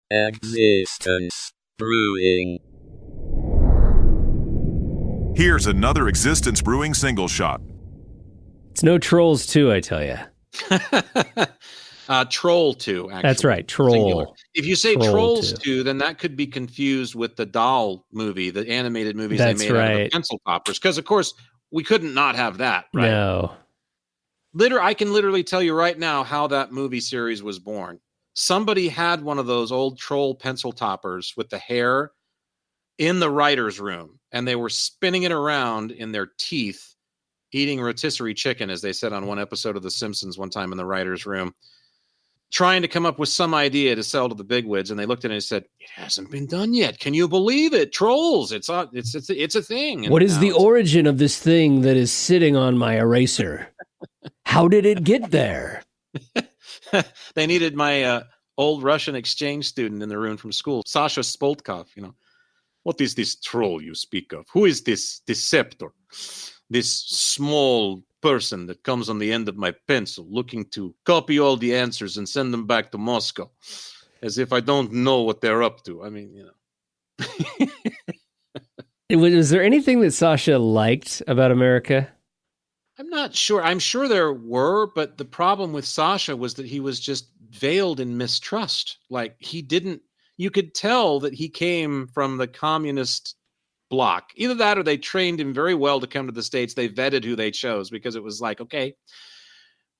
Existence Brewing. Here's another Existence Brewing single shot. It's no Trolls 2, I tell you. Troll 2, actually. That's right, Troll. Singular. If you say Troll Trolls 2. 2, then that could be confused with the doll movie, the animated movies That's they made out of the right. pencil poppers. Because, of course, we couldn't not have that, right? No. I can literally tell you right now how that movie series was born. Somebody had one of those old troll pencil toppers with the hair in the writer's room, and they were spinning it around in their teeth, eating rotisserie chicken, as they said on one episode of The Simpsons one time in the writer's room, trying to come up with some idea to sell to the bigwigs. And they looked at it and said, "It hasn't been done yet. Can you believe it? Trolls. It's a thing." And what is the origin of this thing that is sitting on my eraser? How did it get there? They needed my old Russian exchange student in the room from school, Sasha Spoltkov. What is this troll you speak of? Who is this deceptor? This small person that comes on the end of my pencil looking to copy all the answers and send them back to Moscow, as if I don't know what they're up to. I mean, Was there anything that Sasha liked about America? I'm not sure. I'm sure there were, but the problem with Sasha was that he was just veiled in mistrust. Like, you could tell that he came from the communist bloc. Either that or they trained him very well to come to the States. They vetted who they chose, because it was like, okay,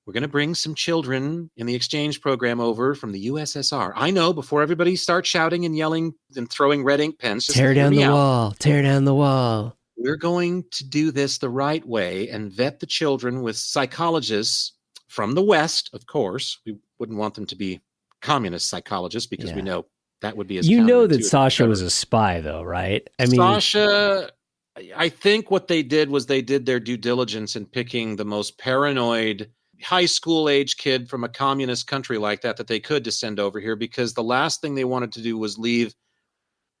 we're going to bring some children in the exchange program over from the USSR. I know, before everybody starts shouting and yelling and throwing red ink pens. Just Tear down the wall. Tear down the wall. We're going to do this the right way and vet the children with psychologists from the West, of course. We wouldn't want them to be communist psychologists, because we know that would be as You know that counterintuitive. Sasha was a spy, though, right? I mean, Sasha, I think what they did was they did their due diligence in picking the most paranoid high school age kid from a communist country like that they could to send over here, because the last thing they wanted to do was leave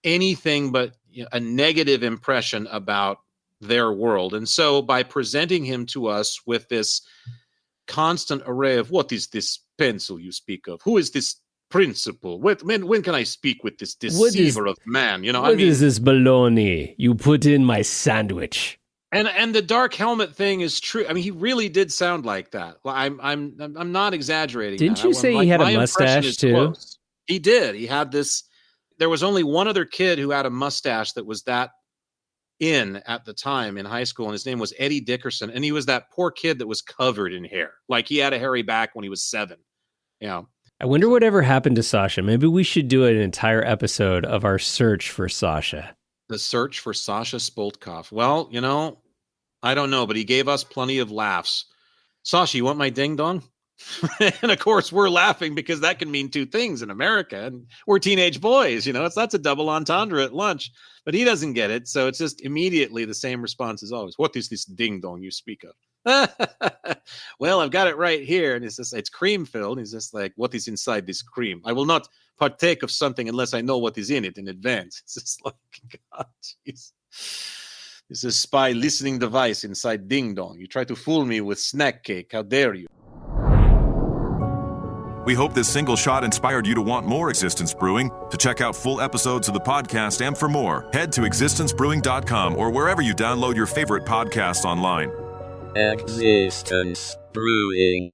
anything but a negative impression about their world. And so by presenting him to us with this constant array of, what is this pencil you speak of? Who is this principal? When can I speak with this deceiver of man? What is this baloney you put in my sandwich? And the dark helmet thing is true. I mean, he really did sound like that. I'm not exaggerating. Didn't you say he had a mustache too? Close. He did. He had this. There was only one other kid who had a mustache that was that in at the time in high school, and his name was Eddie Dickerson. And he was that poor kid that was covered in hair. Like, he had a hairy back when he was 7. I wonder whatever happened to Sasha. Maybe we should do an entire episode of our search for Sasha. The search for Sasha Spoltkov. Well, I don't know, but he gave us plenty of laughs. Sasha, you want my ding dong? And of course, we're laughing because that can mean two things in America. And we're teenage boys, that's a double entendre at lunch. But he doesn't get it. So it's just immediately the same response as always. What is this ding dong you speak of? Well, I've got it right here. And it's cream filled. He's just like, what is inside this cream? I will not partake of something unless I know what is in it in advance. It's just like, God, jeez. It's a spy listening device inside Ding Dong. You try to fool me with snack cake. How dare you? We hope this single shot inspired you to want more Existence Brewing. To check out full episodes of the podcast and for more, head to existencebrewing.com or wherever you download your favorite podcasts online. Existence Brewing.